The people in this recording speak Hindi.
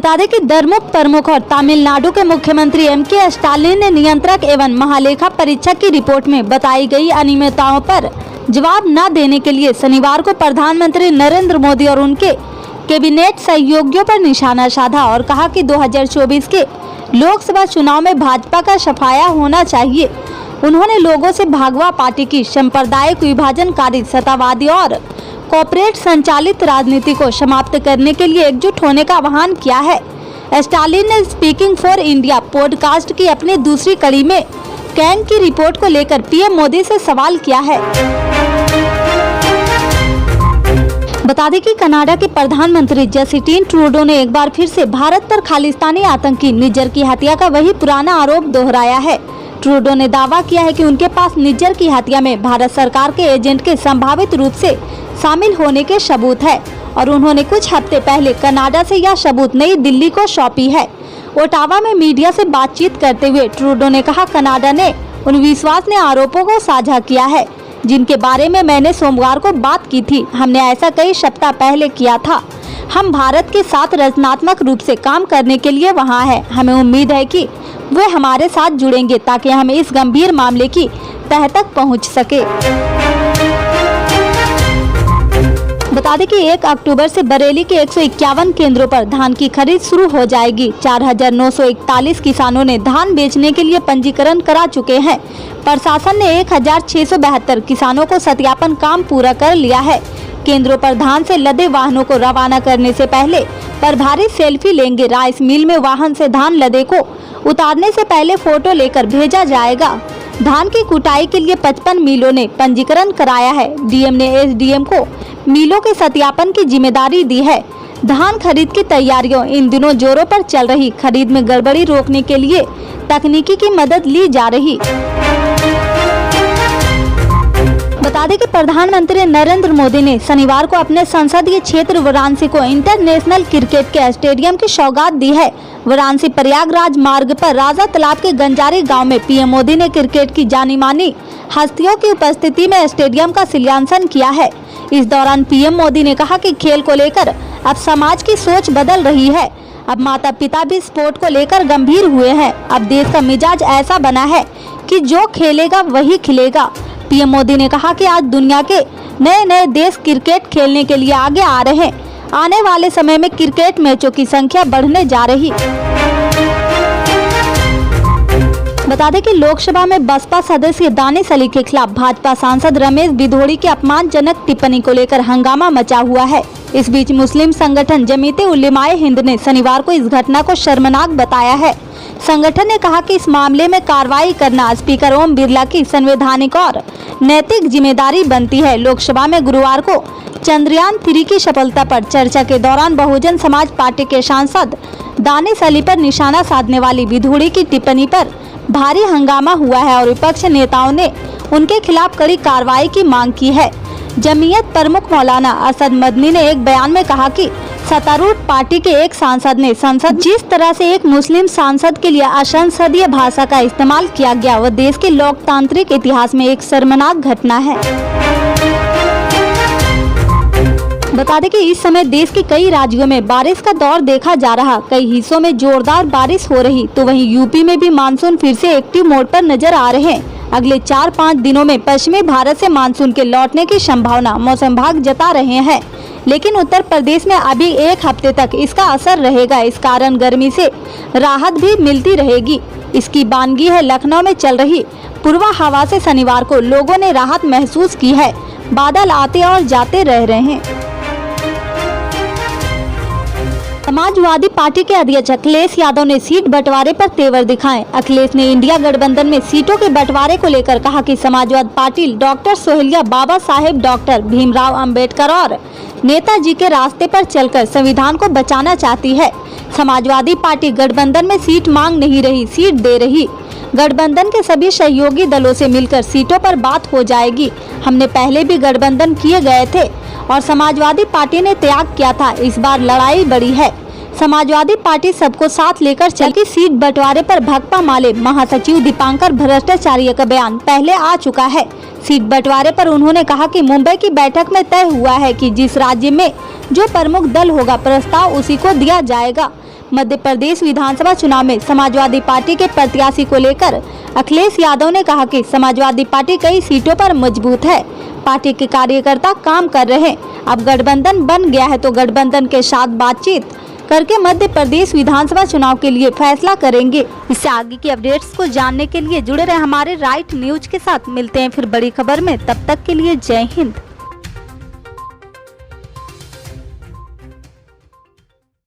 बता दें कि दरमुख प्रमुख और तमिलनाडु के मुख्यमंत्री एम.के. स्टालिन ने नियंत्रक एवं महालेखा परीक्षक की रिपोर्ट में बताई गई अनियमितताओं पर जवाब न देने के लिए शनिवार को प्रधानमंत्री नरेंद्र मोदी और उनके कैबिनेट सहयोगियों पर निशाना साधा और कहा कि 2024 के लोकसभा चुनाव में भाजपा का सफाया होना चाहिए। उन्होंने लोगों से भागवा पार्टी की सांप्रदायिक विभाजनकारी सत्तावादी और कॉर्पोरेट संचालित राजनीति को समाप्त करने के लिए एकजुट होने का आह्वान किया है। स्टालिन ने स्पीकिंग फॉर इंडिया पॉडकास्ट की अपनी दूसरी कड़ी में कैग की रिपोर्ट को लेकर पीएम मोदी से सवाल किया है। बता दें कि कनाडा के प्रधानमंत्री जस्टिन ट्रूडो ने एक बार फिर से भारत पर खालिस्तानी आतंकी निज्जर की हत्या का वही पुराना आरोप दोहराया है। ट्रूडो ने दावा किया है कि उनके पास निज्जर की हत्या में भारत सरकार के एजेंट के संभावित रूप से शामिल होने के सबूत है और उन्होंने कुछ हफ्ते पहले कनाडा से यह सबूत नई दिल्ली को सौंपी है। ओटावा में मीडिया से बातचीत करते हुए ट्रूडो ने कहा, कनाडा ने उन विश्वसनीय आरोपों को साझा किया है जिनके बारे में मैंने सोमवार को बात की थी। हमने ऐसा कई सप्ताह पहले किया था। हम भारत के साथ रचनात्मक रूप से काम करने के लिए वहां हैं। हमें उम्मीद है कि वे हमारे साथ जुड़ेंगे ताकि हम इस गंभीर मामले की तह तक पहुंच सके। बता दें कि 1 अक्टूबर से बरेली के 151 केंद्रों पर धान की खरीद शुरू हो जाएगी। 4,941 किसानों ने धान बेचने के लिए पंजीकरण करा चुके हैं। प्रशासन ने 1,672 किसानों को सत्यापन काम पूरा कर लिया है। केंद्रों पर धान से लदे वाहनों को रवाना करने से पहले प्रभारी सेल्फी लेंगे। राइस मिल में वाहन से धान लदे को उतारने से पहले फोटो लेकर भेजा जाएगा। धान की कुटाई के लिए 55 मिलों ने पंजीकरण कराया है। डीएम ने एसडीएम को मिलों के सत्यापन की जिम्मेदारी दी है। धान खरीद की तैयारियों इन दिनों जोरों पर चल रही। खरीद में गड़बड़ी रोकने के लिए तकनीकी की मदद ली जा रही। बता दें कि प्रधानमंत्री नरेंद्र मोदी ने शनिवार को अपने संसदीय क्षेत्र वाराणसी को इंटरनेशनल क्रिकेट के स्टेडियम की सौगात दी है। वाराणसी प्रयागराज मार्ग पर राजा तालाब के गंजारी गांव में पीएम मोदी ने क्रिकेट की जानी मानी हस्तियों की उपस्थिति में स्टेडियम का शिलान्यास किया है। इस दौरान पीएम मोदी ने कहा कि खेल को लेकर अब समाज की सोच बदल रही है। अब माता पिता भी स्पोर्ट को लेकर गंभीर हुए हैं। अब देश का मिजाज ऐसा बना है कि जो खेलेगा वही खिलेगा। पीएम मोदी ने कहा कि आज दुनिया के नए नए देश क्रिकेट खेलने के लिए आगे आ रहे हैं। आने वाले समय में क्रिकेट मैचों की संख्या बढ़ने जा रही। बता दें कि लोकसभा में बसपा सदस्य दानिश अली के खिलाफ भाजपा सांसद रमेश बिधोड़ी की अपमानजनक टिप्पणी को लेकर हंगामा मचा हुआ है। इस बीच मुस्लिम संगठन जमीयत उलेमाए हिंद ने शनिवार को इस घटना को शर्मनाक बताया है। संगठन ने कहा कि इस मामले में कार्रवाई करना स्पीकर ओम बिरला की संवैधानिक और नैतिक जिम्मेदारी बनती है। लोकसभा में गुरुवार को चंद्रयान 3 की सफलता पर चर्चा के दौरान बहुजन समाज पार्टी के सांसद दानिश अली पर निशाना साधने वाली बिधोड़ी की टिप्पणी पर भारी हंगामा हुआ है और विपक्ष नेताओं ने उनके खिलाफ कड़ी कार्रवाई की मांग की है। जमीयत प्रमुख मौलाना असद मदनी ने एक बयान में कहा कि सत्तारूढ़ पार्टी के एक सांसद ने संसद जिस तरह से एक मुस्लिम सांसद के लिए असंसदीय भाषा का इस्तेमाल किया गया वह देश के लोकतांत्रिक इतिहास में एक शर्मनाक घटना है। बता दें कि इस समय देश के कई राज्यों में बारिश का दौर देखा जा रहा। कई हिस्सों में जोरदार बारिश हो रही तो वहीं यूपी में भी मानसून फिर से एक्टिव मोड पर नजर आ रहे हैं। अगले 4-5 दिनों में पश्चिमी भारत से मानसून के लौटने की संभावना मौसम विभाग जता रहे हैं, लेकिन उत्तर प्रदेश में अभी 1 हफ्ते तक इसका असर रहेगा। इस कारण गर्मी से राहत भी मिलती रहेगी। इसकी बानगी है लखनऊ में चल रही पूर्वा हवा से शनिवार को लोगों ने राहत महसूस की है। बादल आते और जाते रह रहे हैं। समाजवादी पार्टी के अध्यक्ष अखिलेश यादव ने सीट बंटवारे पर तेवर दिखाए। अखिलेश ने इंडिया गठबंधन में सीटों के बंटवारे को लेकर कहा कि Samajwadi party doctor सोहेलिया Baba Saheb doctor Bhimrao Ambedkar और नेताजी के रास्ते पर चलकर संविधान को बचाना चाहती है। समाजवादी पार्टी गठबंधन में सीट मांग नहीं रही, सीट दे रही। गठबंधन के सभी सहयोगी दलों से मिलकर सीटों पर बात हो जाएगी। हमने पहले भी गठबंधन किए गए थे और समाजवादी पार्टी ने त्याग किया था। इस बार लड़ाई बड़ी है। समाजवादी पार्टी सबको साथ लेकर चलती। सीट बंटवारे पर भाकपा माले महासचिव दीपांकर भट्टाचार्य का बयान पहले आ चुका है। सीट बंटवारे पर उन्होंने कहा कि मुंबई की बैठक में तय हुआ है कि जिस राज्य में जो प्रमुख दल होगा प्रस्ताव उसी को दिया जाएगा। मध्य प्रदेश विधानसभा चुनाव में समाजवादी पार्टी के प्रत्याशी को लेकर अखिलेश यादव ने कहा कि समाजवादी पार्टी कई सीटों पर मजबूत है, पार्टी के कार्यकर्ता काम कर रहे हैं। अब गठबंधन बन गया है तो गठबंधन के साथ बातचीत करके मध्य प्रदेश विधानसभा चुनाव के लिए फैसला करेंगे। इससे आगे की अपडेट्स को जानने के लिए जुड़े रहे हमारे राइट न्यूज के साथ। मिलते हैं फिर बड़ी खबर में, तब तक के लिए जय हिंद।